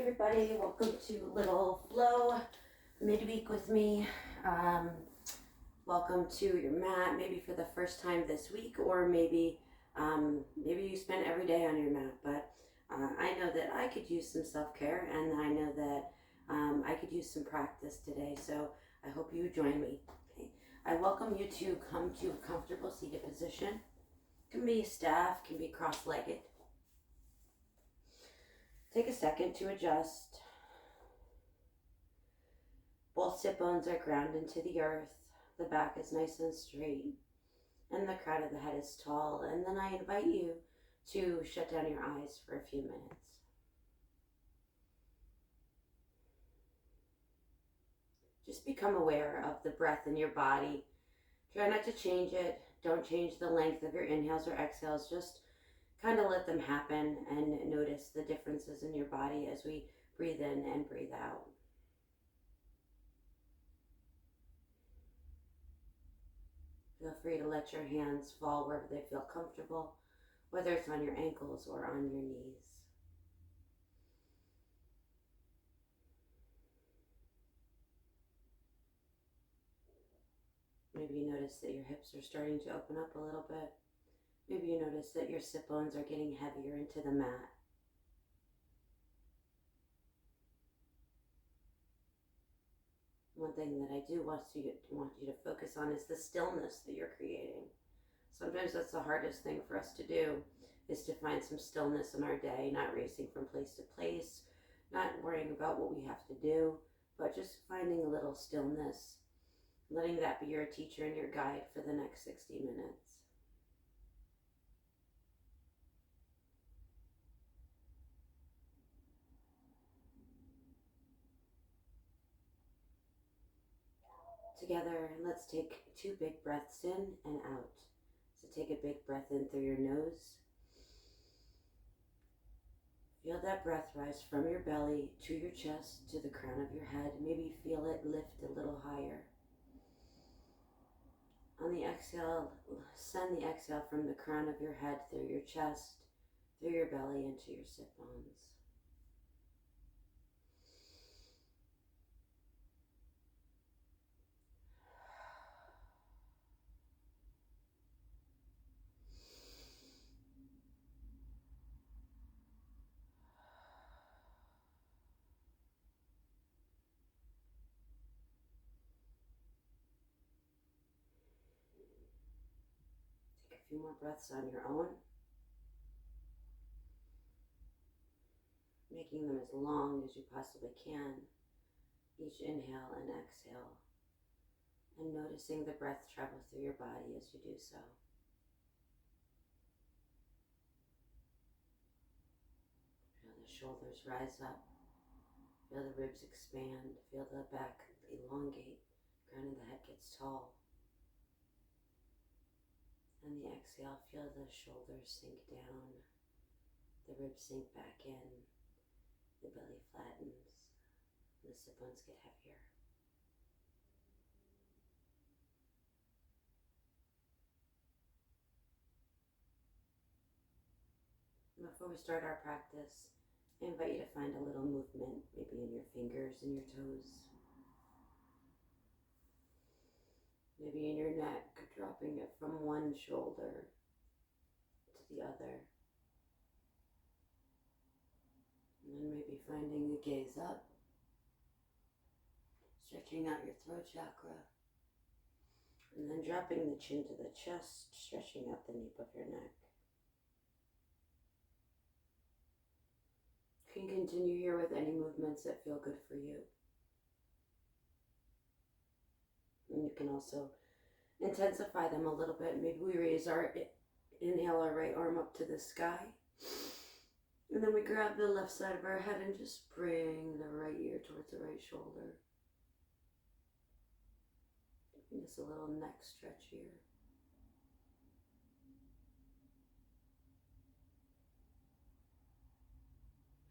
everybody, welcome to Little Flow Midweek with me. Welcome to your mat, maybe for the first time this week, or maybe you spend every day on your mat, but I know that I could use some self-care, and I know that I could use some practice today, so I hope you join me. Okay. I welcome you to come to a comfortable seated position. Can be staff, can be cross-legged. Take a second to adjust. Both sit bones are ground into the earth. The back is nice and straight. And the crown of the head is tall. And then I invite you to shut down your eyes for a few minutes. Just become aware of the breath in your body. Try not to change it. Don't change the length of your inhales or exhales. Just kind of let them happen and notice the differences in your body as we breathe in and breathe out. Feel free to let your hands fall wherever they feel comfortable, whether it's on your ankles or on your knees. Maybe you notice that your hips are starting to open up a little bit. Maybe you notice that your sit bones are getting heavier into the mat. One thing that I do want you to focus on is the stillness that you're creating. Sometimes that's the hardest thing for us to do, is to find some stillness in our day, not racing from place to place, not worrying about what we have to do, but just finding a little stillness, letting that be your teacher and your guide for the next 60 minutes. Together, let's take 2 big breaths in and out. So take a big breath in through your nose. Feel that breath rise from your belly to your chest, to the crown of your head. Maybe feel it lift a little higher. On the exhale, send the exhale from the crown of your head through your chest, through your belly, into your sit bones. Take a few more breaths on your own, making them as long as you possibly can, each inhale and exhale, and noticing the breath travel through your body as you do so. Feel the shoulders rise up, feel the ribs expand, feel the back elongate, crown of the head gets tall. And the exhale, feel the shoulders sink down, the ribs sink back in, the belly flattens, and the sit bones get heavier. Before we start our practice, I invite you to find a little movement, maybe in your fingers and your toes. Maybe in your neck, dropping it from one shoulder to the other. And then maybe finding the gaze up, stretching out your throat chakra, and then dropping the chin to the chest, stretching out the nape of your neck. You can continue here with any movements that feel good for you. And you can also intensify them a little bit. Maybe we inhale our right arm up to the sky. And then we grab the left side of our head and just bring the right ear towards the right shoulder. Just a little neck stretch here.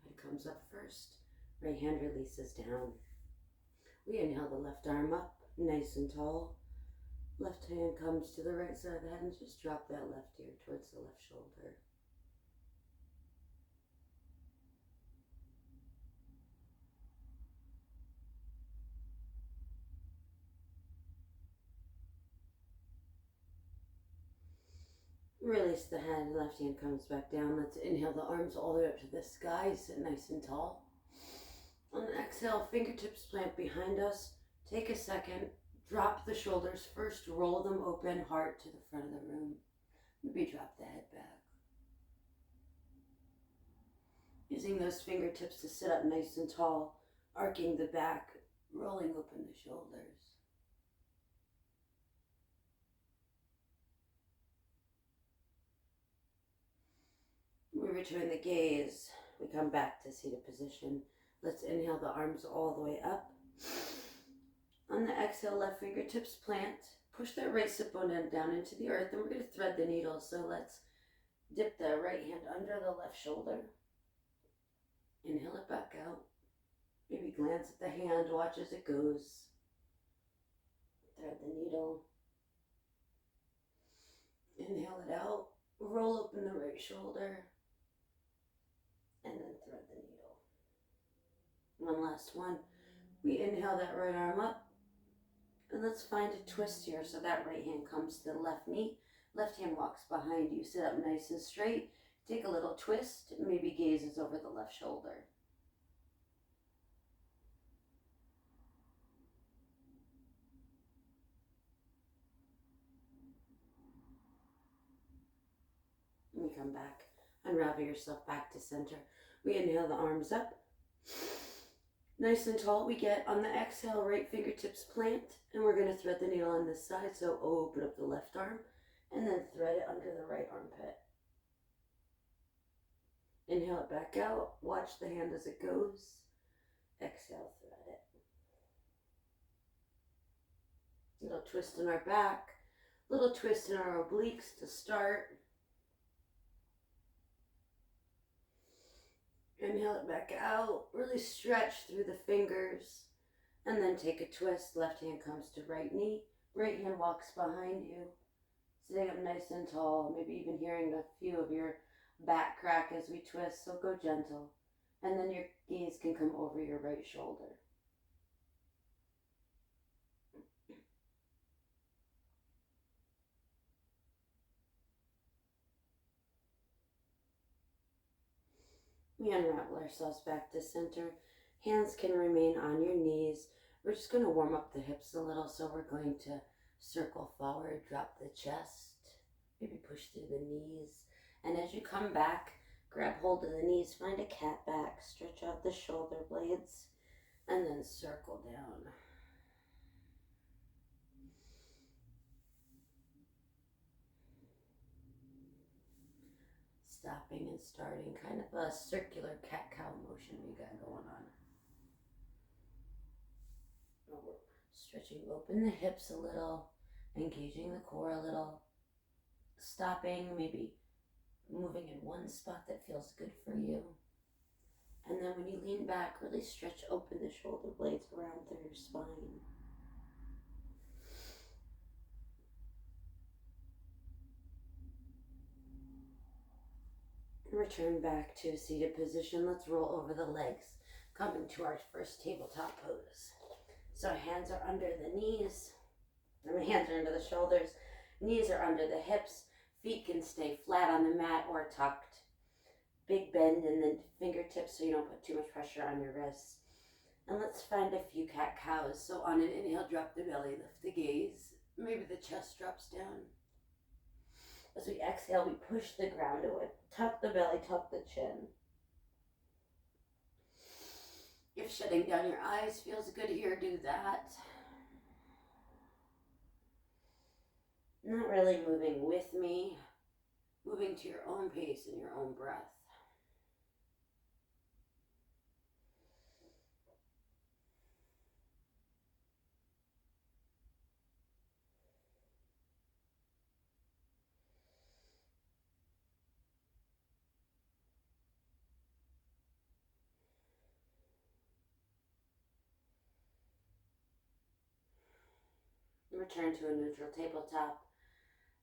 Head comes up first. Right hand releases down. We inhale the left arm up, nice and tall. Left hand comes to the right side of the head and just drop that left ear towards the left shoulder. Release the head, left hand comes back down. Let's inhale the arms all the way up to the sky, sit nice and tall. On the exhale, fingertips plant behind us. Take a second, drop the shoulders first, roll them open, heart to the front of the room. Maybe drop the head back. Using those fingertips to sit up nice and tall, arcing the back, rolling open the shoulders. We return the gaze. We come back to seated position. Let's inhale the arms all the way up. On the exhale, left fingertips plant. Push that right sit bone end down into the earth, and we're going to thread the needle. So let's dip the right hand under the left shoulder. Inhale it back out. Maybe glance at the hand, watch as it goes. Thread the needle. Inhale it out. Roll open the right shoulder. And then thread the needle. One last one. We inhale that right arm up. And let's find a twist here. So that right hand comes to the left knee. Left hand walks behind you. Sit up nice and straight. Take a little twist. Maybe gazes over the left shoulder. And we come back. Unravel yourself back to center. We inhale the arms up. Nice and tall we get. On the exhale, right fingertips plant. And we're going to thread the needle on this side. So open up the left arm. And then thread it under the right armpit. Inhale it back out. Watch the hand as it goes. Exhale, thread it. Little twist in our back. Little twist in our obliques to start. Inhale it back out. Really stretch through the fingers. And then take a twist. Left hand comes to right knee. Right hand walks behind you. Sitting up nice and tall. Maybe even hearing a few of your back crack as we twist. So go gentle. And then your gaze can come over your right shoulder. We unravel ourselves back to center. Hands can remain on your knees. We're just going to warm up the hips a little. So we're going to circle forward, drop the chest, maybe push through the knees. And as you come back, grab hold of the knees, find a cat back, stretch out the shoulder blades, and then circle down. Stopping and starting, kind of a circular cat-cow motion we got going on. Stretching open the hips a little, engaging the core a little, stopping, maybe moving in one spot that feels good for you. And then when you lean back, really stretch open the shoulder blades around through your spine. Return back to a seated position. Let's roll over the legs, coming to our first tabletop pose. So hands are under the knees, hands are under the shoulders, knees are under the hips, feet can stay flat on the mat or tucked. Big bend in the fingertips so you don't put too much pressure on your wrists. And let's find a few cat cows. So on an inhale, drop the belly, lift the gaze. Maybe the chest drops down. As we exhale, we push the ground away. Tuck the belly, tuck the chin. If shutting down your eyes feels good here, do that. Not really moving with me, moving to your own pace and your own breath. Return to a neutral tabletop.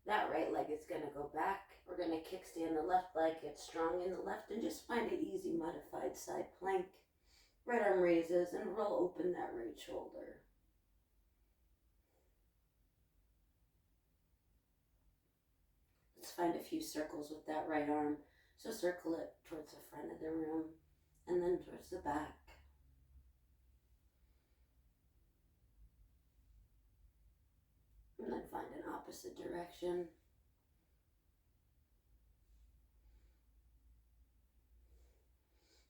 That right leg is going to go back. We're going to kickstand the left leg, get strong in the left, and just find an easy modified side plank. Right arm raises and roll open that right shoulder. Let's find a few circles with that right arm. So circle it towards the front of the room and then towards the back. And then find an opposite direction.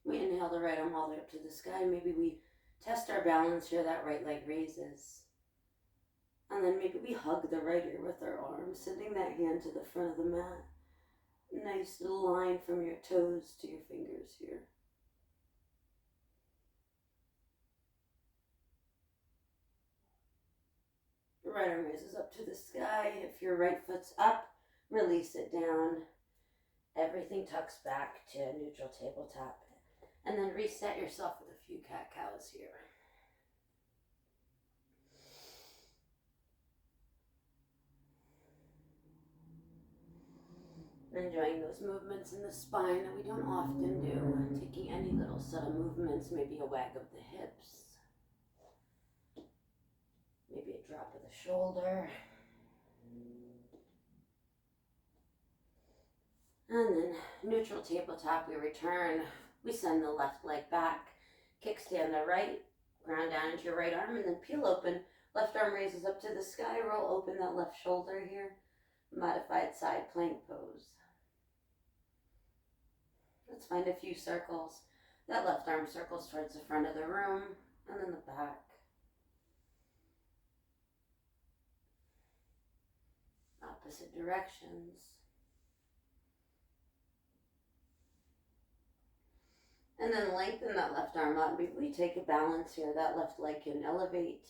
We inhale the right arm all the way up to the sky. Maybe we test our balance here. That right leg raises. And then maybe we hug the right ear with our arm, sending that hand to the front of the mat. Nice little line from your toes to your fingers here. The right arm raises up to the sky. If your right foot's up, release it down. Everything tucks back to a neutral tabletop. And then reset yourself with a few cat-cows here. Enjoying those movements in the spine that we don't often do. Taking any little subtle movements, maybe a wag of the hips. Maybe a drop of the shoulder. And then neutral tabletop, we return. We send the left leg back. Kickstand the right. Ground down into your right arm and then peel open. Left arm raises up to the sky. Roll open that left shoulder here. Modified side plank pose. Let's find a few circles. That left arm circles towards the front of the room and then the back. Opposite directions. And then lengthen that left arm out. Maybe we take a balance here. That left leg can elevate.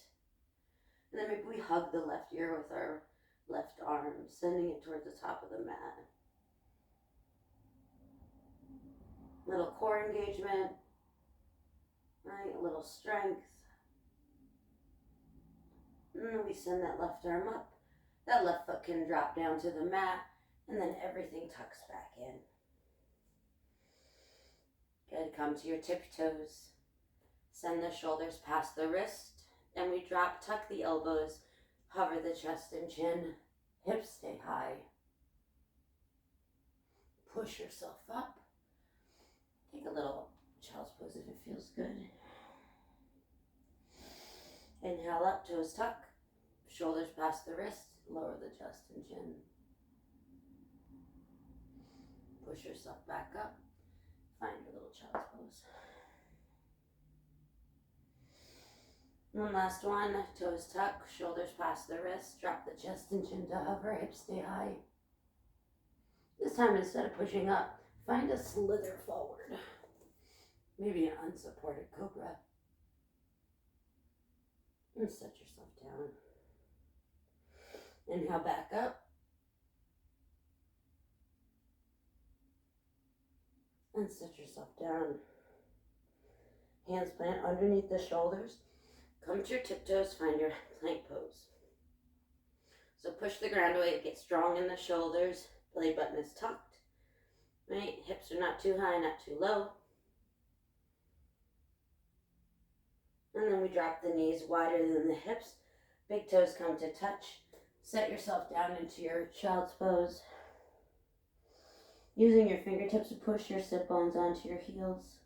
And then maybe we hug the left ear with our left arm, sending it towards the top of the mat. Little core engagement, right? A little strength. And then we send that left arm up. That left foot can drop down to the mat, and then everything tucks back in. Good, come to your tippy toes. Send the shoulders past the wrist, and we drop, tuck the elbows, hover the chest and chin, hips stay high. Push yourself up. Take a little child's pose if it feels good. Inhale up, toes tuck, shoulders past the wrist, lower the chest and chin. Push yourself back up. Find your little child's pose. One last one, toes tuck, shoulders past the wrist, drop the chest and chin to hover, hips stay high. This time, instead of pushing up, find a slither forward. Maybe an unsupported cobra. And set yourself down. Inhale back up. And set yourself down. Hands plant underneath the shoulders. Come to your tiptoes, find your plank pose. So push the ground away, get strong in the shoulders. Belly button is tucked. Right? Hips are not too high, not too low. And then we drop the knees wider than the hips. Big toes come to touch. Set yourself down into your child's pose. Using your fingertips to push your sit bones onto your heels.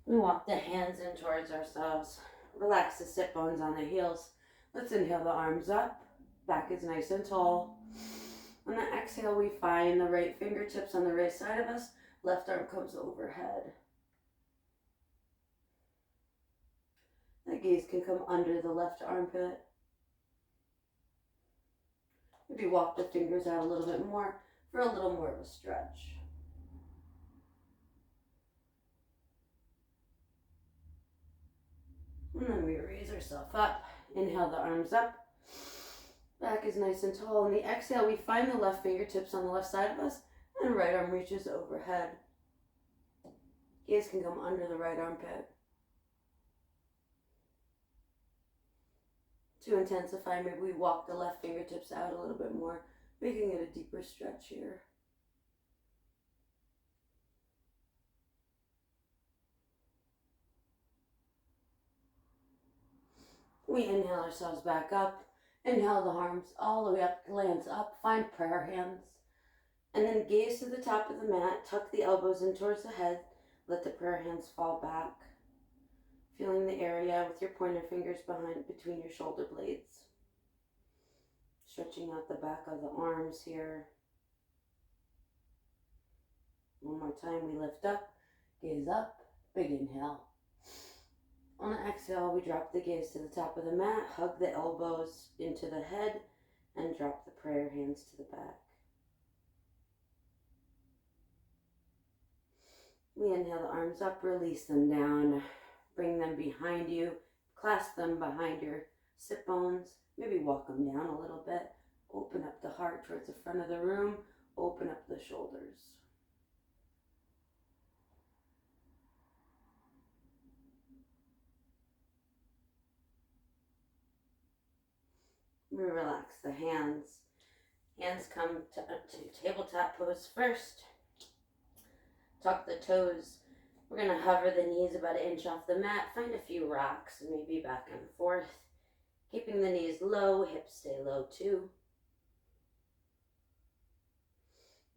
We walk the hands in towards ourselves. Relax the sit bones on the heels. Let's inhale the arms up. Back is nice and tall. On the exhale, we find the right fingertips on the right side of us. Left arm comes overhead. The gaze can come under the left armpit. Maybe walk the fingers out a little bit more for a little more of a stretch. And then we raise ourselves up. Inhale the arms up. Back is nice and tall. On the exhale, we find the left fingertips on the left side of us and right arm reaches overhead. Gaze can come under the right armpit. To intensify, maybe we walk the left fingertips out a little bit more, making it a deeper stretch here. We inhale ourselves back up. Inhale the arms all the way up, glance up, find prayer hands. And then gaze to the top of the mat, tuck the elbows in towards the head, let the prayer hands fall back. Feeling the area with your pointer fingers between your shoulder blades. Stretching out the back of the arms here. One more time, we lift up, gaze up, big inhale. On the exhale, we drop the gaze to the top of the mat, hug the elbows into the head, and drop the prayer hands to the back. We inhale the arms up, release them down, bring them behind you, clasp them behind your sit bones, maybe walk them down a little bit, open up the heart towards the front of the room, open up the shoulders. We relax the hands. Hands come to tabletop pose first. Tuck the toes. We're going to hover the knees about an inch off the mat. Find a few rocks and maybe back and forth. Keeping the knees low, hips stay low too.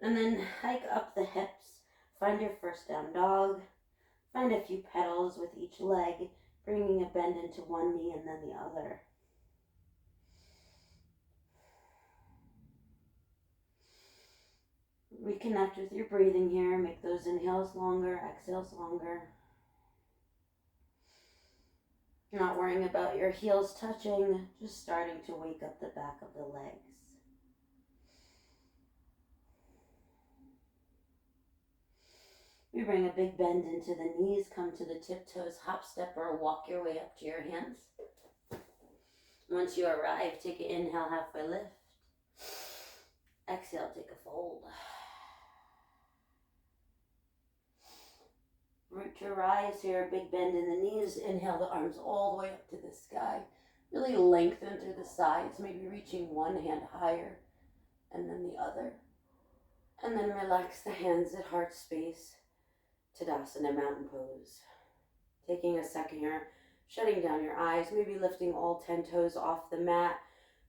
And then hike up the hips. Find your first down dog. Find a few petals with each leg, bringing a bend into one knee and then the other. Reconnect with your breathing here. Make those inhales longer, exhales longer. You're not worrying about your heels touching, just starting to wake up the back of the legs. We bring a big bend into the knees, come to the tiptoes, hop, step, or walk your way up to your hands. Once you arrive, take an inhale, halfway lift. Exhale, take a fold. Root your rise here, big bend in the knees. Inhale the arms all the way up to the sky. Really lengthen through the sides, maybe reaching one hand higher and then the other. And then relax the hands at heart space. Tadasana, mountain pose. Taking a second here, shutting down your eyes, maybe lifting all 10 toes off the mat,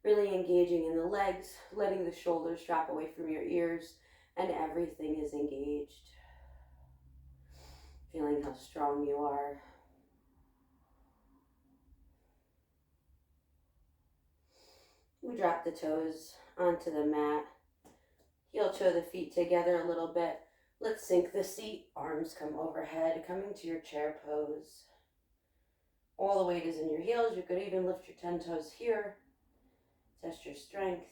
really engaging in the legs, letting the shoulders drop away from your ears, and everything is engaged. Feeling how strong you are. We drop the toes onto the mat. Heel toe the feet together a little bit. Let's sink the seat. Arms come overhead, coming to your chair pose. All the weight is in your heels. You could even lift your 10 toes here. Test your strength.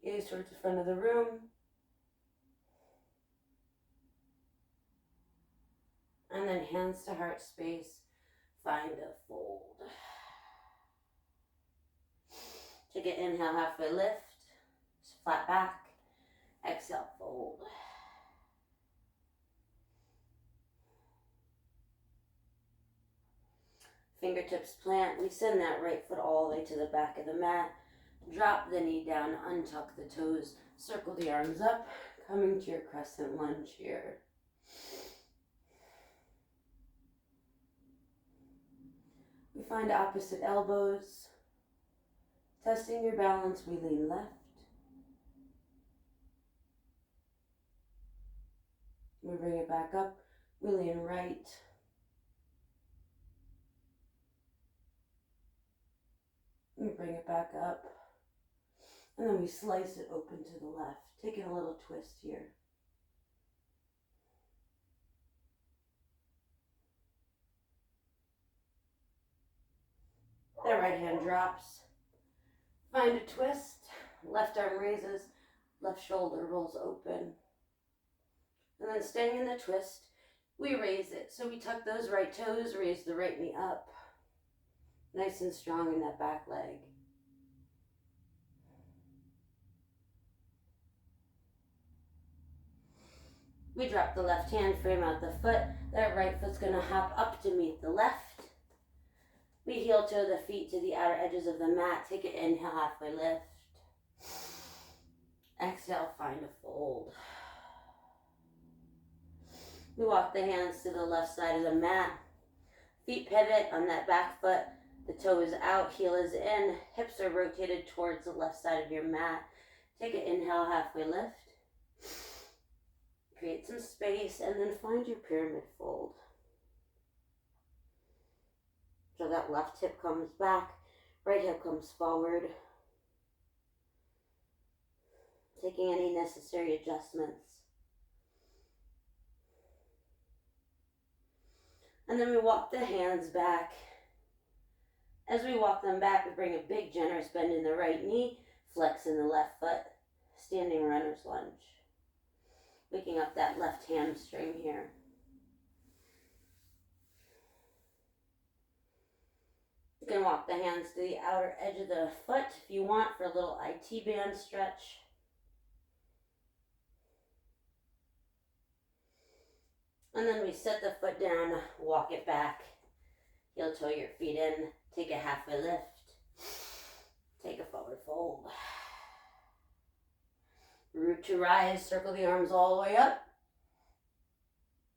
Gaze towards the front of the room. And then hands to heart space. Find a fold. Take an inhale, halfway lift. Flat back. Exhale, fold. Fingertips plant. We send that right foot all the way to the back of the mat. Drop the knee down, untuck the toes. Circle the arms up, coming to your crescent lunge here. We find opposite elbows. Testing your balance, we lean left. We bring it back up, we lean right. We bring it back up. And then we slice it open to the left, taking a little twist here. That right hand drops. Find a twist. Left arm raises. Left shoulder rolls open. And then staying in the twist, we raise it. So we tuck those right toes, raise the right knee up. Nice and strong in that back leg. We drop the left hand, frame out the foot. That right foot's going to hop up to meet the left. We heel toe the feet to the outer edges of the mat. Take an inhale, halfway lift. Exhale, find a fold. We walk the hands to the left side of the mat. Feet pivot on that back foot. The toe is out, heel is in, hips are rotated towards the left side of your mat. Take an inhale, halfway lift. Create some space and then find your pyramid fold. So that left hip comes back, right hip comes forward. Taking any necessary adjustments. And then we walk the hands back. As we walk them back, we bring a big generous bend in the right knee, flex in the left foot, standing runner's lunge. Waking up that left hamstring here. You can walk the hands to the outer edge of the foot if you want for a little IT band stretch. And then we set the foot down, walk it back, heel toe your feet in, take a halfway lift, take a forward fold. Root to rise, circle the arms all the way up.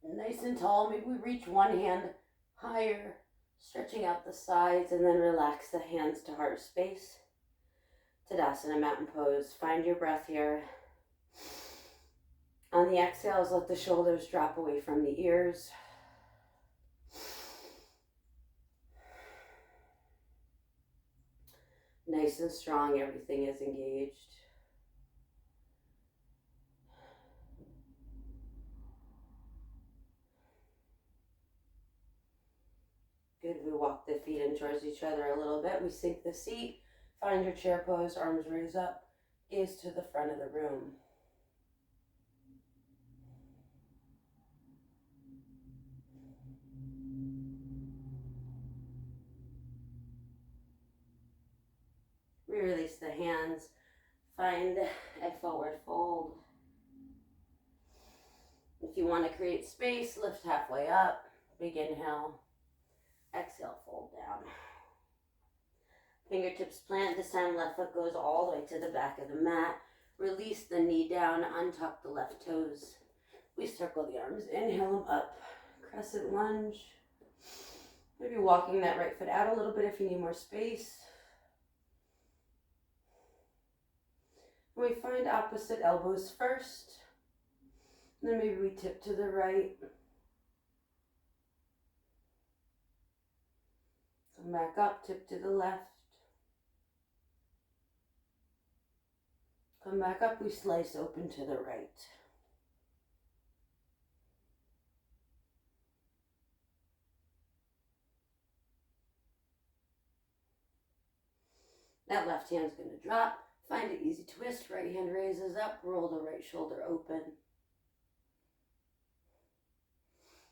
Nice and tall, maybe we reach one hand higher, stretching out the sides, and then relax the hands to heart space. Tadasana, mountain pose. Find your breath here. On the exhales, let the shoulders drop away from the ears. Nice and strong, everything is engaged. Good, we walk the feet in towards each other a little bit. We sink the seat, find your chair pose, arms raise up, gaze to the front of the room. We release the hands, find a forward fold. If you want to create space, lift halfway up, big inhale, exhale, fold down. Fingertips plant, this time left foot goes all the way to the back of the mat. Release the knee down, untuck the left toes. We circle the arms, inhale them up, crescent lunge. Maybe walking that right foot out a little bit if you need more space. We find opposite elbows first. And then maybe we tip to the right. Come back up, tip to the left. Come back up, we slice open to the right. That left hand's going to drop. Find an easy twist, right hand raises up, roll the right shoulder open.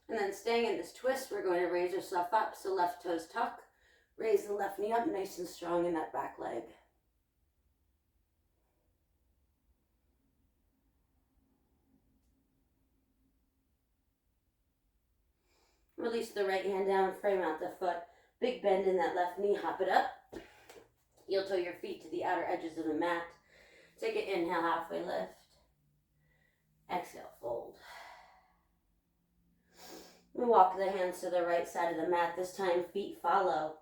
And then staying in this twist, we're going to raise yourself up, so left toes tuck. Raise the left knee up, nice and strong in that back leg. Release the right hand down, frame out the foot. Big bend in that left knee, hop it up. Heel toe your feet to the outer edges of the mat. Take an inhale, halfway lift. Exhale, fold. We walk the hands to the right side of the mat. This time, feet follow.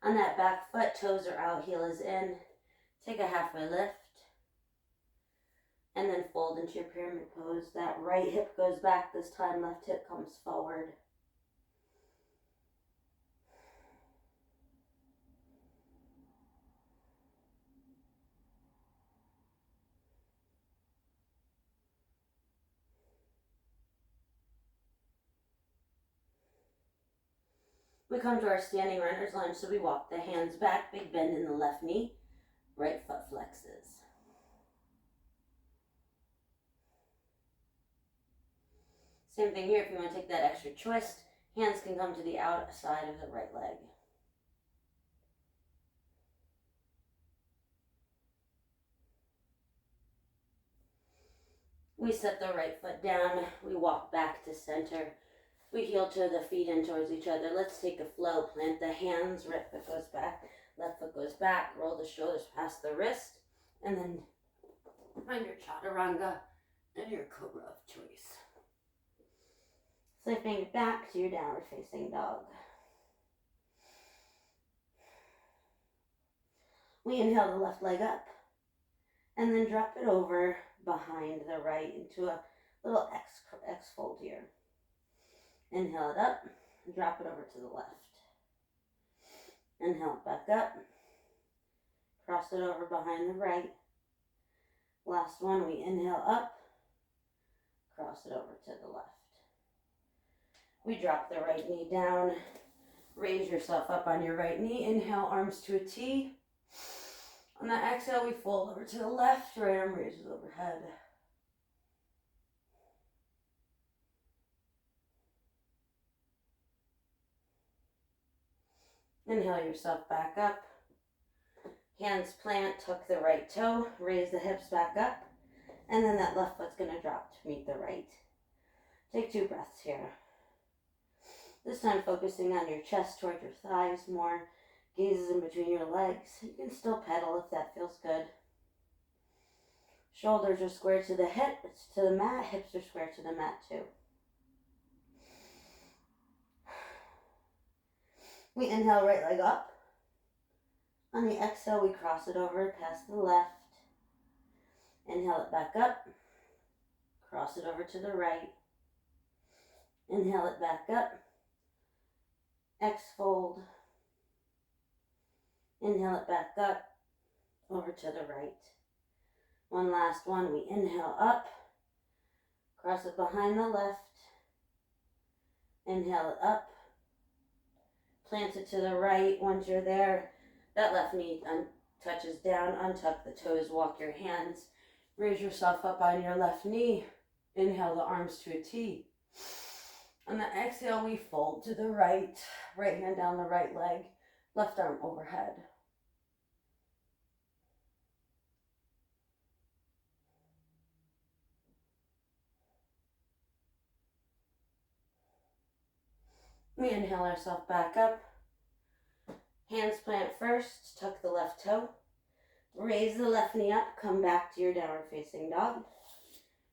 On that back foot, toes are out, heel is in. Take a halfway lift. And then fold into your pyramid pose. That right hip goes back. This time, left hip comes forward. We come to our standing runner's lunge, so we walk the hands back, big bend in the left knee, right foot flexes. Same thing here, if you want to take that extra twist, hands can come to the outside of the right leg. We set the right foot down, we walk back to center. We heel to the feet in towards each other. Let's take a flow. Plant the hands, right foot goes back, left foot goes back, roll the shoulders past the wrist, and then find your chaturanga and your cobra of choice. Flipping back to your downward facing dog. We inhale the left leg up and then drop it over behind the right into a little X fold here. Inhale it up, drop it over to the left. Inhale it back up, cross it over behind the right. Last one, we inhale up, cross it over to the left. We drop the right knee down, raise yourself up on your right knee, inhale, arms to a T. On the exhale, we fold over to the left, right arm raises overhead. Inhale yourself back up. Hands plant, tuck the right toe, raise the hips back up, and then that left foot's going to drop to meet the right. Take 2 breaths here. This time focusing on your chest toward your thighs more, gazes in between your legs. You can still pedal if that feels good. Shoulders are square to the mat, hips are square to the mat too. We inhale, right leg up. On the exhale, we cross it over past the left. Inhale it back up. Cross it over to the right. Inhale it back up. X fold. Inhale it back up. Over to the right. One last one. We inhale up. Cross it behind the left. Inhale it up. Plant it to the right. Once you're there, that left knee touches down. Untuck the toes. Walk your hands. Raise yourself up on your left knee. Inhale the arms to a T. On the exhale, we fold to the right. Right hand down the right leg. Left arm overhead. We inhale ourselves back up. Hands plant first. Tuck the left toe. Raise the left knee up. Come back to your downward facing dog.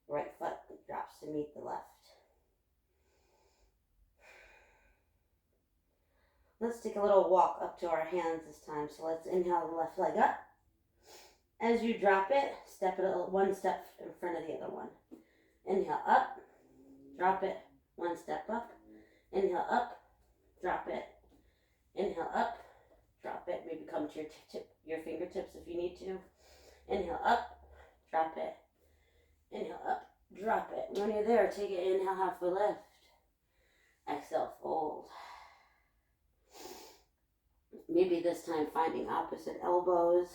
Right foot drops to meet the left. Let's take a little walk up to our hands this time. So let's inhale the left leg up. As you drop it, step it one step in front of the other one. Inhale up, drop it, one step up. Inhale up, drop it. Inhale up, drop it. Maybe come to your fingertips if you need to. Inhale up, drop it. Inhale up, drop it. When you're there, take it, inhale, halfway lift. Exhale, fold. Maybe this time finding opposite elbows.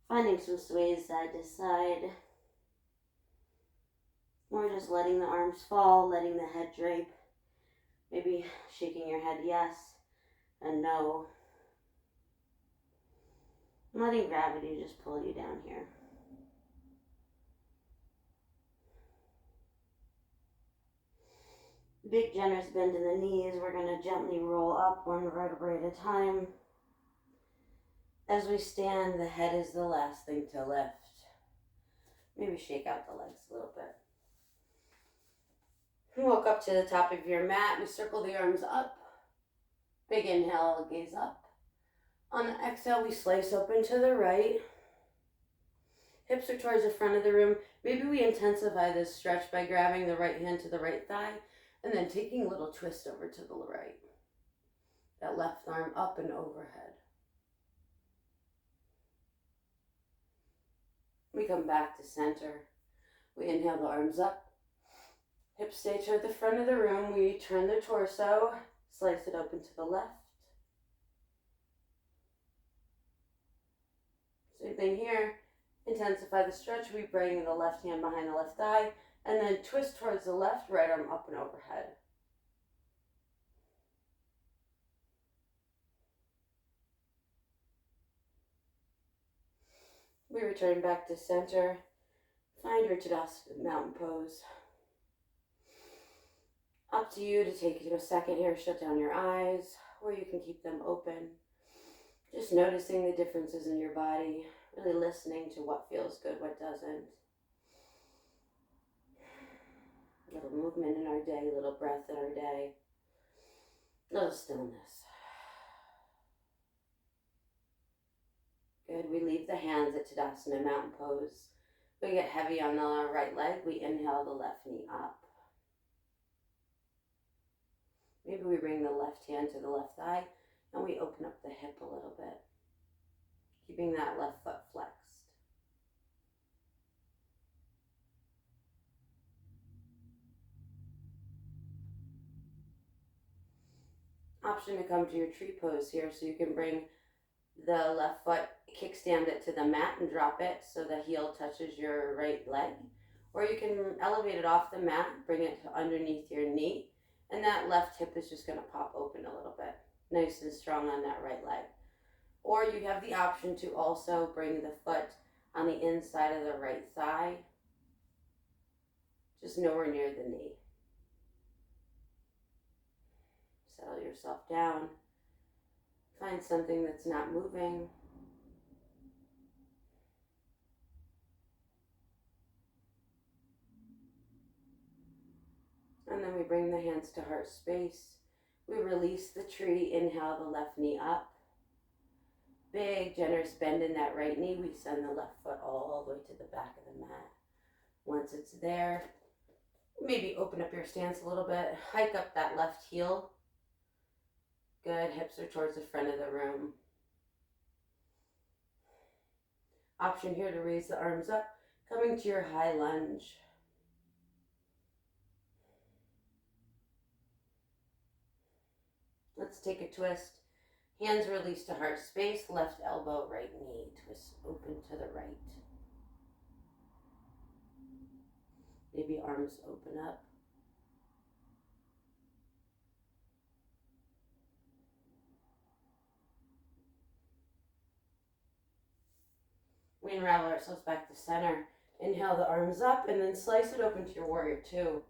Finding some sways side to side. Or just letting the arms fall, letting the head drape. Maybe shaking your head yes and no. Letting gravity just pull you down here. Big generous bend in the knees. We're going to gently roll up one vertebrae at a time. As we stand, the head is the last thing to lift. Maybe shake out the legs a little bit. Walk up to the top of your mat. We circle the arms up. Big inhale, gaze up. On the exhale, we slice open to the right. Hips are towards the front of the room. Maybe we intensify this stretch by grabbing the right hand to the right thigh and then taking a little twist over to the right. That left arm up and overhead. We come back to center. We inhale the arms up. Hips stay toward the front of the room. We turn the torso, slice it open to the left. Same thing here. Intensify the stretch. We bring the left hand behind the left thigh and then twist towards the left, right arm up and overhead. We return back to center. Find your Tadasana mountain pose. Up to you to take a second here, shut down your eyes, or you can keep them open. Just noticing the differences in your body, really listening to what feels good, what doesn't. A little movement in our day, a little breath in our day, a little stillness. Good. We leave the hands at Tadasana, mountain pose. We get heavy on the right leg. We inhale the left knee up. Maybe we bring the left hand to the left thigh and we open up the hip a little bit, keeping that left foot flexed. Option to come to your tree pose here, so you can bring the left foot, kickstand it to the mat and drop it so the heel touches your right leg. Or you can elevate it off the mat, bring it to underneath your knee, and that left hip is just going to pop open a little bit, nice and strong on that right leg. Or you have the option to also bring the foot on the inside of the right thigh, just nowhere near the knee. Settle yourself down. Find something that's not moving. And then we bring the hands to heart space. We release the tree, inhale the left knee up. Big, generous bend in that right knee. We send the left foot all the way to the back of the mat. Once it's there, maybe open up your stance a little bit. Hike up that left heel. Good, hips are towards the front of the room. Option here to raise the arms up, coming to your high lunge. Let's take a twist. Hands release to heart space, left elbow, right knee. Twist open to the right. Maybe arms open up. We unravel ourselves back to center. Inhale the arms up and then slice it open to your warrior two.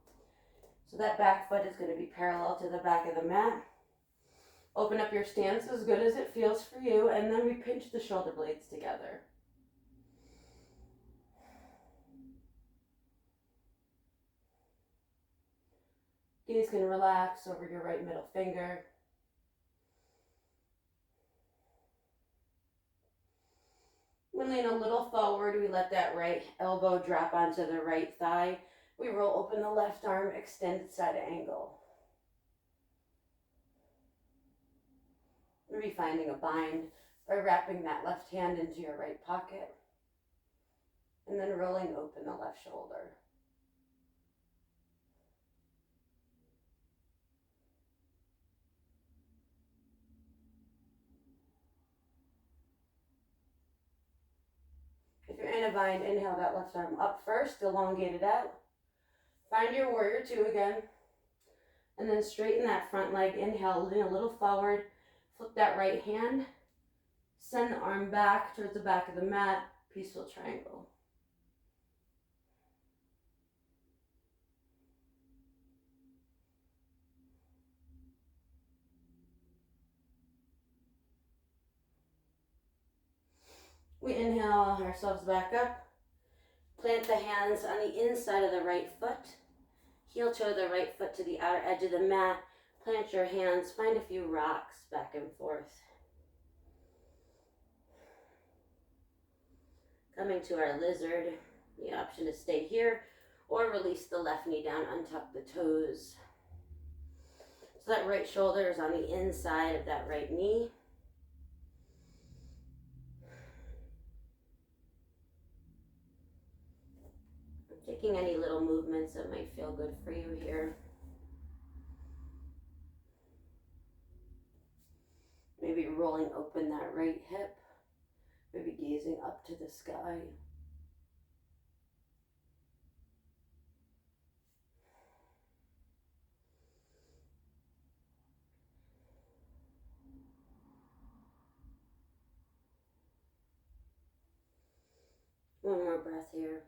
So that back foot is going to be parallel to the back of the mat. Open up your stance as good as it feels for you, and then we pinch the shoulder blades together. Gaze can relax over your right middle finger. We lean a little forward. We let that right elbow drop onto the right thigh. We roll open the left arm, extended side angle. Maybe finding a bind by wrapping that left hand into your right pocket and then rolling open the left shoulder. If you're in a bind, inhale that left arm up first, elongate it out. Find your warrior two again, and then straighten that front leg. Inhale, lean a little forward. Flip that right hand, send the arm back towards the back of the mat, peaceful triangle. We inhale ourselves back up, plant the hands on the inside of the right foot, heel toe the right foot to the outer edge of the mat, plant your hands, find a few rocks back and forth. Coming to our lizard, the option to stay here or release the left knee down, untuck the toes. So that right shoulder is on the inside of that right knee. Taking any little movements that might feel good for you here. Maybe rolling open that right hip. Maybe gazing up to the sky. One more breath here.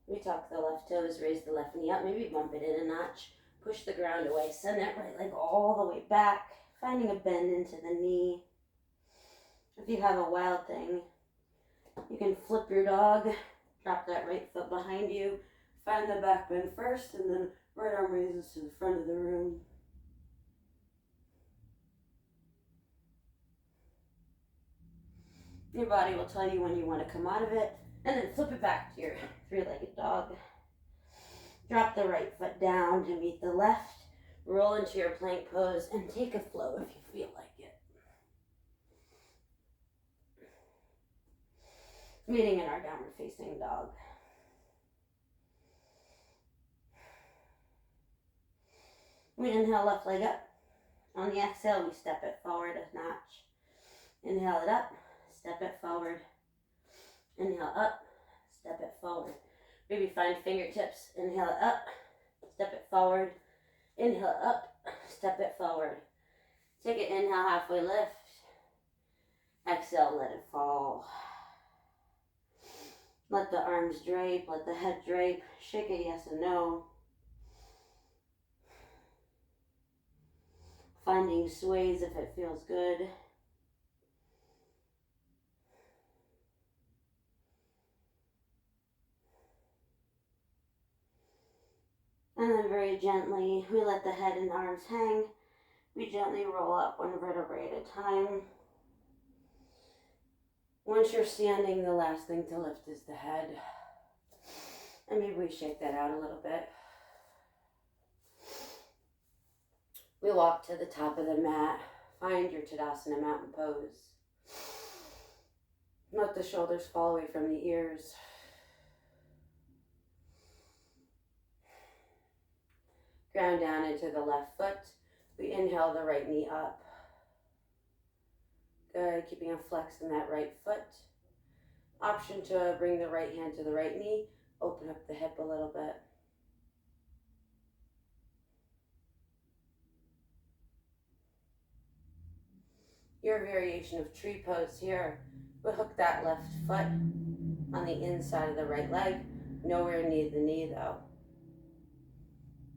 We tuck the left toes, raise the left knee up, maybe bump it in a notch. Push the ground away, send that right leg all the way back, finding a bend into the knee. If you have a wild thing, you can flip your dog, drop that right foot behind you, find the back bend first, and then right arm raises to the front of the room. Your body will tell you when you want to come out of it, and then flip it back to your three-legged dog. Drop the right foot down to meet the left. Roll into your plank pose and take a flow if you feel like it. Meeting in our downward facing dog. We inhale, left leg up. On the exhale, we step it forward a notch. Inhale it up, step it forward. Inhale up, step it forward. Maybe find fingertips. Inhale it up, step it forward. Inhale up, step it forward. Take an inhale, halfway lift. Exhale, let it fall. Let the arms drape, let the head drape. Shake it yes and no. Finding sways if it feels good. And then very gently, we let the head and arms hang. We gently roll up one vertebrae at a time. Once you're standing, the last thing to lift is the head. And maybe we shake that out a little bit. We walk to the top of the mat. Find your Tadasana mountain pose. Let the shoulders fall away from the ears. Ground down into the left foot. We inhale the right knee up. Good, keeping a flex in that right foot. Option to bring the right hand to the right knee. Open up the hip a little bit. Your variation of tree pose here. We'll hook that left foot on the inside of the right leg. Nowhere near the knee though.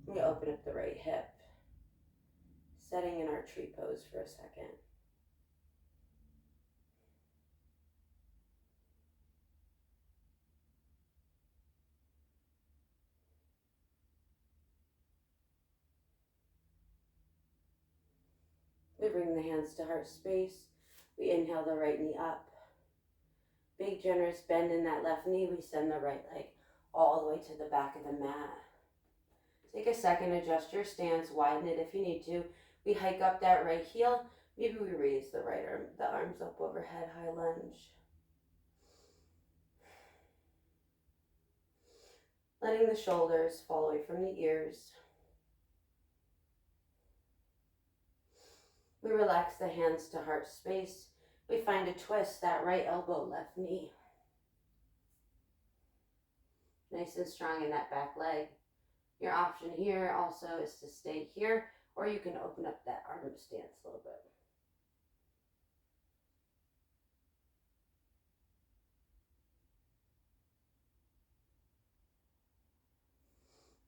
We open up the right hip. Setting in our tree pose for a second. We bring the hands to heart space. We inhale the right knee up. Big generous bend in that left knee. We send the right leg all the way to the back of the mat. Take a second, adjust your stance, widen it if you need to. We hike up that right heel. Maybe we raise the right arm, the arms up overhead, high lunge. Letting the shoulders fall away from the ears. We relax the hands to heart space. We find a twist, that right elbow, left knee. Nice and strong in that back leg. Your option here also is to stay here, or you can open up that arm stance a little bit.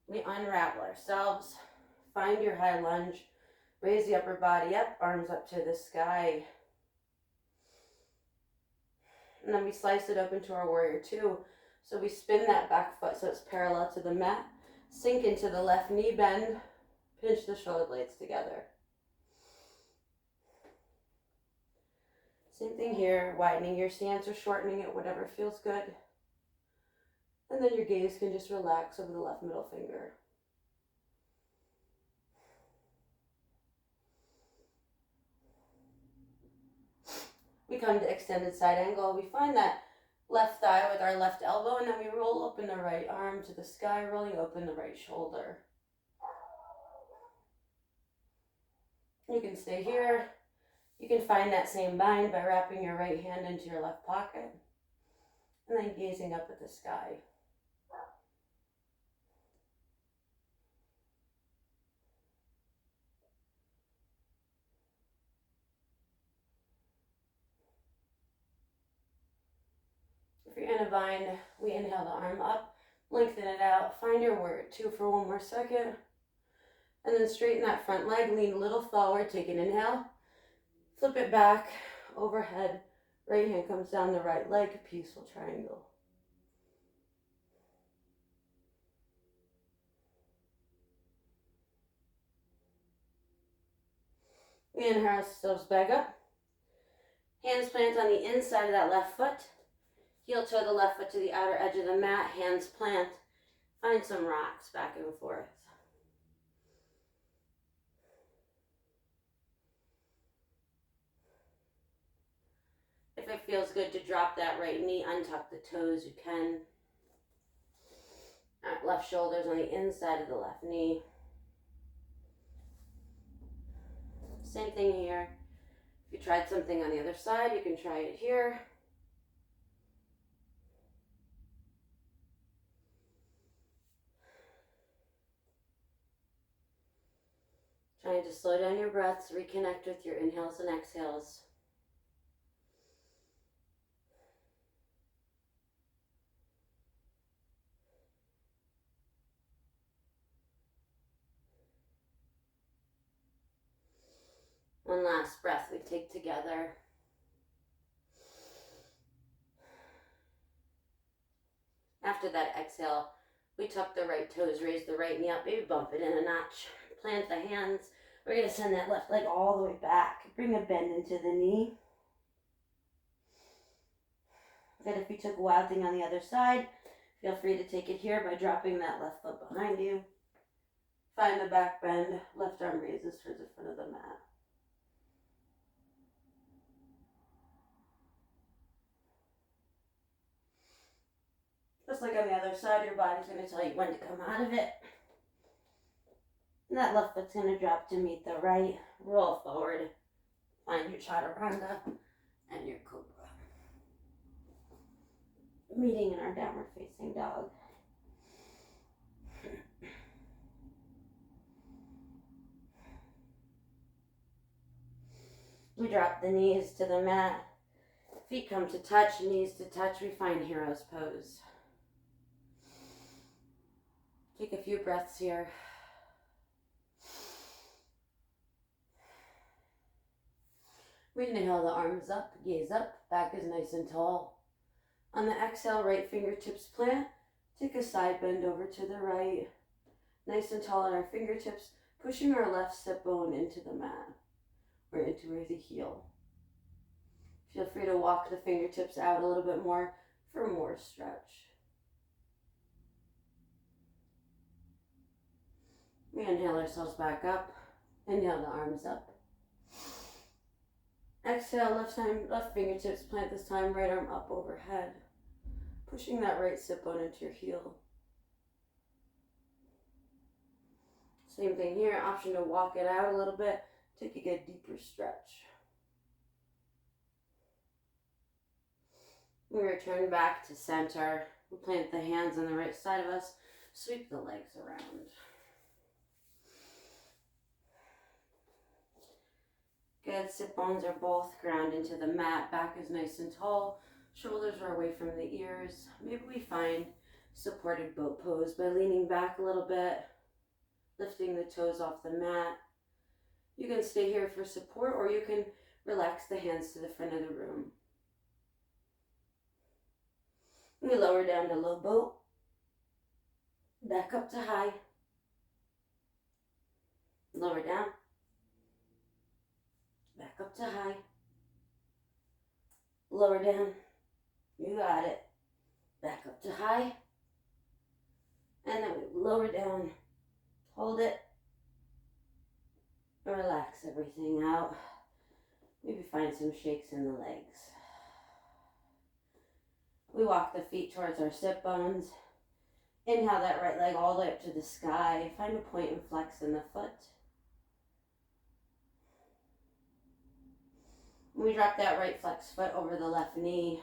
We unravel ourselves. Find your high lunge. Raise the upper body up, arms up to the sky. And then we slice it open to our warrior two. So we spin that back foot so it's parallel to the mat. Sink into the left knee bend. Pinch the shoulder blades together. Same thing here, widening your stance or shortening it, whatever feels good. And then your gaze can just relax over the left middle finger. We come to extended side angle. We find that left thigh with our left elbow, and then we roll open the right arm to the sky, rolling open the right shoulder. You can stay here. You can find that same bind by wrapping your right hand into your left pocket and then gazing up at the sky. If you're in a bind, we inhale the arm up, lengthen it out, find your warrior two for one more second, and then straighten that front leg, lean a little forward, take an inhale, flip it back, overhead, right hand comes down the right leg, peaceful triangle. We inhale ourselves back up, Hands plant on the inside of that left foot. Heel toe the left foot to the outer edge of the mat. Hands plant. Find some rocks back and forth. If it feels good to drop that right knee, untuck the toes, you can. All right, left shoulder's on the inside of the left knee. Same thing here. If you tried something on the other side, you can try it here. Trying to slow down your breaths, reconnect with your inhales and exhales. One last breath we take together. After that exhale, we tuck the right toes, raise the right knee up, maybe bump it in a notch. Plant the hands. We're going to send that left leg all the way back. Bring a bend into the knee. Good. If you took a wild thing on the other side, feel free to take it here by dropping that left foot behind you. Find the back bend. Left arm raises towards the front of the mat. Just like on the other side, your body's going to tell you when to come out of it. And that left foot's going to drop to meet the right. Roll forward. Find your chaturanga and your cobra. Meeting in our downward facing dog. We drop the knees to the mat. Feet come to touch, knees to touch. We find hero's pose. Take a few breaths here. We inhale the arms up, gaze up, back is nice and tall. On the exhale, right fingertips plant. Take a side bend over to the right. Nice and tall on our fingertips, pushing our left sit bone into the mat or into the heel. Feel free to walk the fingertips out a little bit more for more stretch. We inhale ourselves back up. Inhale the arms up. Exhale, left fingertips plant this time, right arm up overhead. Pushing that right sit bone into your heel. Same thing here, option to walk it out a little bit. Take a good deeper stretch. We return back to center. We plant the hands on the right side of us. Sweep the legs around. Good, sit bones are both ground into the mat. Back is nice and tall. Shoulders are away from the ears. Maybe we find supported boat pose by leaning back a little bit, lifting the toes off the mat. You can stay here for support, or you can relax the hands to the front of the room. We lower down to low boat. Back up to high. Lower down. Back up to high. Lower down. You got it. Back up to high. And then we lower down. Hold it. Relax everything out. Maybe find some shakes in the legs. We walk the feet towards our sit bones. Inhale that right leg all the way up to the sky. Find a point and flex in the foot. We drop that right flex foot over the left knee.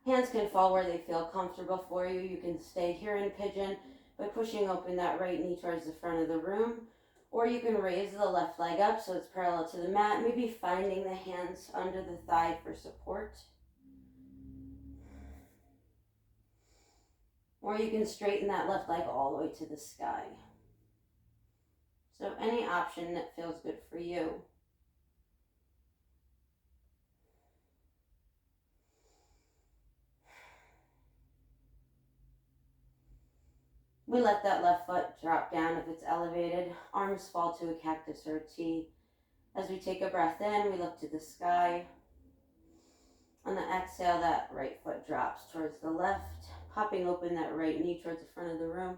Hands can fall where they feel comfortable for you. You can stay here in pigeon by pushing open that right knee towards the front of the room. Or you can raise the left leg up so it's parallel to the mat. Maybe finding the hands under the thigh for support. Or you can straighten that left leg all the way to the sky. So any option that feels good for you. We let that left foot drop down if it's elevated. Arms fall to a cactus or a T. As we take a breath in, we look to the sky. On the exhale, that right foot drops towards the left, popping open that right knee towards the front of the room.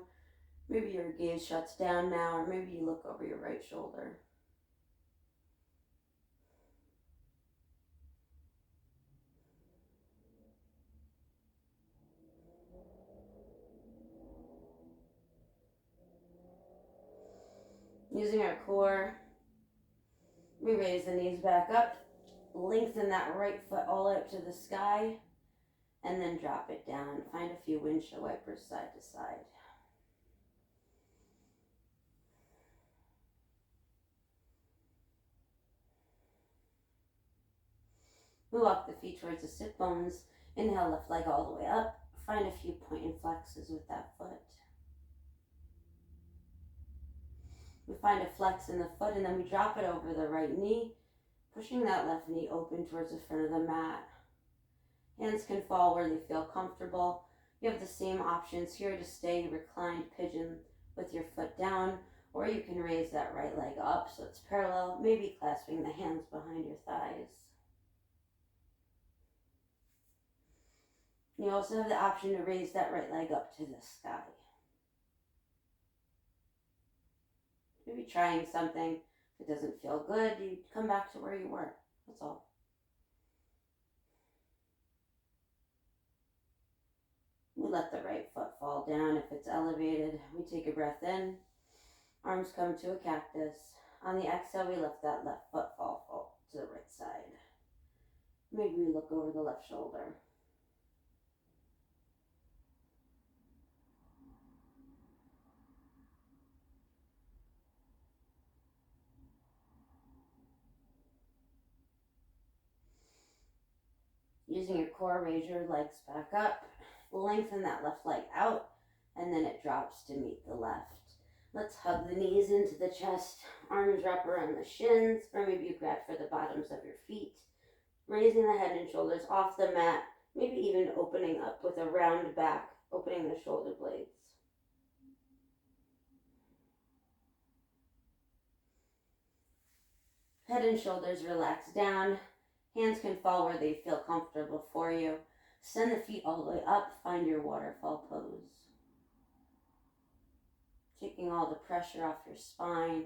Maybe your gaze shuts down now, or maybe you look over your right shoulder. Using our core, we raise the knees back up, lengthen that right foot all out to the sky, and then drop it down. Find a few windshield wipers side to side. We walk the feet towards the sit bones. Inhale, left leg all the way up. Find a few point and flexes with that foot. We find a flex in the foot, and then we drop it over the right knee, pushing that left knee open towards the front of the mat. Hands can fall where they feel comfortable. You have the same options here to stay reclined pigeon with your foot down, or you can raise that right leg up so it's parallel, maybe clasping the hands behind your thighs. You also have the option to raise that right leg up to the sky. Maybe trying something. If it doesn't feel good, you come back to where you were. That's all. We let the right foot fall down if it's elevated. We take a breath in. Arms come to a cactus. On the exhale, we let that left foot fall to the right side. Maybe we look over the left shoulder. Using your core, raise your legs back up. Lengthen that left leg out, and then it drops to meet the left. Let's hug the knees into the chest. Arms wrap around the shins, or maybe you grab for the bottoms of your feet. Raising the head and shoulders off the mat, maybe even opening up with a round back, opening the shoulder blades. Head and shoulders relax down. Hands can fall where they feel comfortable for you. Send the feet all the way up. Find your waterfall pose. Taking all the pressure off your spine.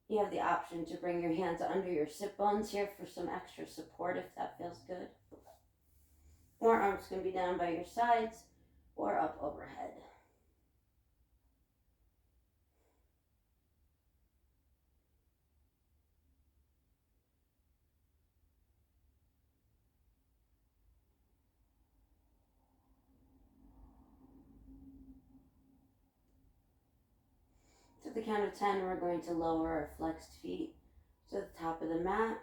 You have the option to bring your hands under your sit bones here for some extra support if that feels good. Or arms can be down by your sides or up overhead. To the count of 10, we're going to lower our flexed feet to the top of the mat.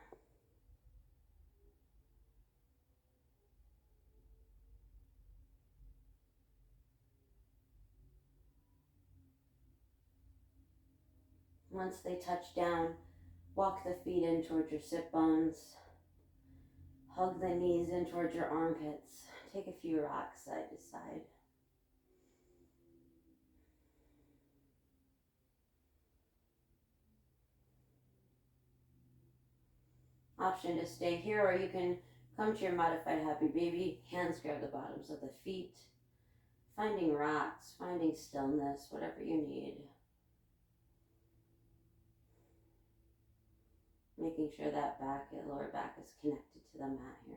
Once they touch down, walk the feet in towards your sit bones. Hug the knees in towards your armpits. Take a few rocks side to side. Option to stay here, or you can come to your modified happy baby. Hands grab the bottoms of the feet. Finding rocks, finding stillness, whatever you need. Making sure that lower back is connected to the mat here.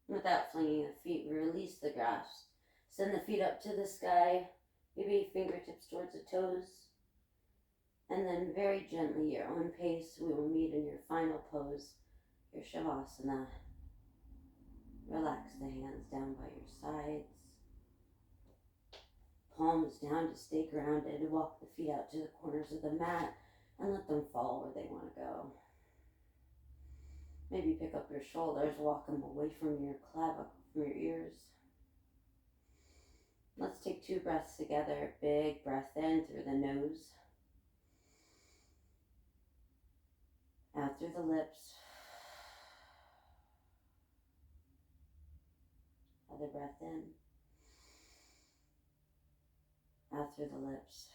Without flinging the feet, we release the grasp. Send the feet up to the sky, maybe fingertips towards the toes. And then very gently, your own pace, we will meet in your final pose, your Shavasana. Relax the hands down by your sides. Palms down to stay grounded. Walk the feet out to the corners of the mat and let them fall where they want to go. Maybe pick up your shoulders, walk them away from your clavicle, from your ears. Let's take 2 breaths together. Big breath in through the nose, out through the lips. Other breath in, out through the lips.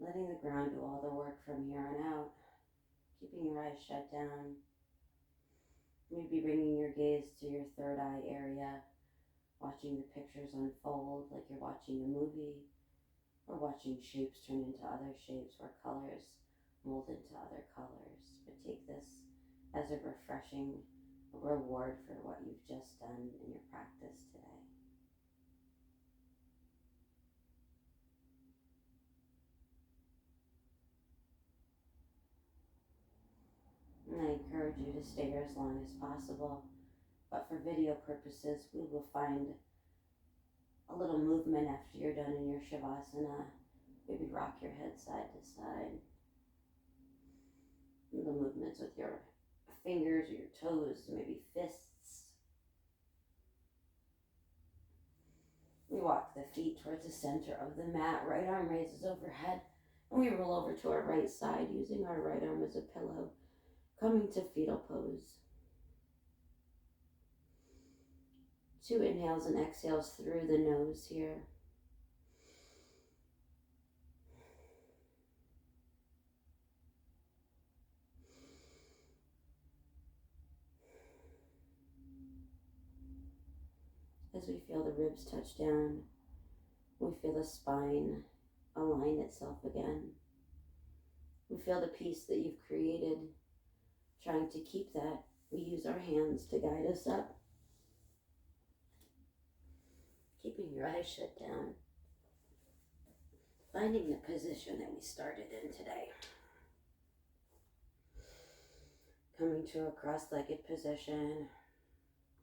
Letting the ground do all the work from here on out. Keeping your eyes shut down. Maybe bringing your gaze to your third eye area, watching the pictures unfold like you're watching a movie, or watching shapes turn into other shapes, or colors mold into other colors. But take this as a refreshing reward for what you've just done in your practice today. And I encourage you to stay here as long as possible, but for video purposes, we will find a little movement after you're done in your Shavasana. Maybe rock your head side to side. Little movements with your fingers or your toes, maybe fists. We walk the feet towards the center of the mat. Right arm raises overhead, and we roll over to our right side using our right arm as a pillow, coming to fetal pose. 2 inhales and exhales through the nose here. As we feel the ribs touch down, we feel the spine align itself again. We feel the peace that you've created. Trying to keep that, we use our hands to guide us up. Keeping your eyes shut down. Finding the position that we started in today. Coming to a cross-legged position.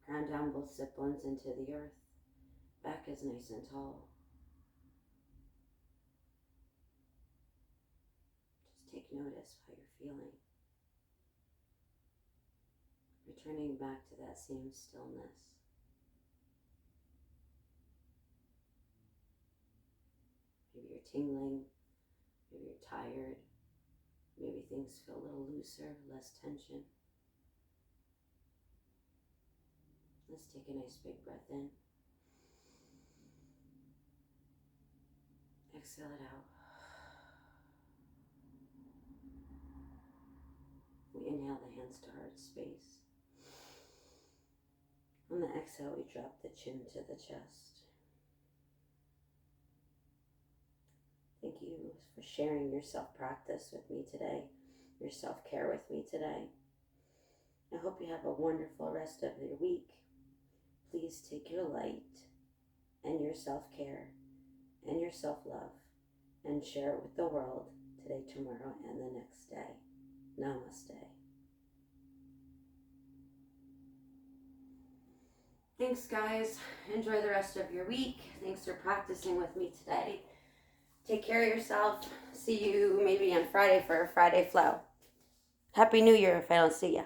Ground down both sit bones into the earth. Back is nice and tall. Just take notice how you're feeling. Returning back to that same stillness. Maybe you're tingling, maybe you're tired, maybe things feel a little looser, less tension. Let's take a nice big breath in. Exhale it out. We inhale the hands to heart space. On the exhale, we drop the chin to the chest. Thank you for sharing your self-practice with me today, your self-care with me today. I hope you have a wonderful rest of your week. Please take your light and your self-care and your self-love and share it with the world today, tomorrow, and the next day. Namaste. Thanks, guys. Enjoy the rest of your week. Thanks for practicing with me today. Take care of yourself. See you maybe on Friday for a Friday flow. Happy New Year if I don't see ya.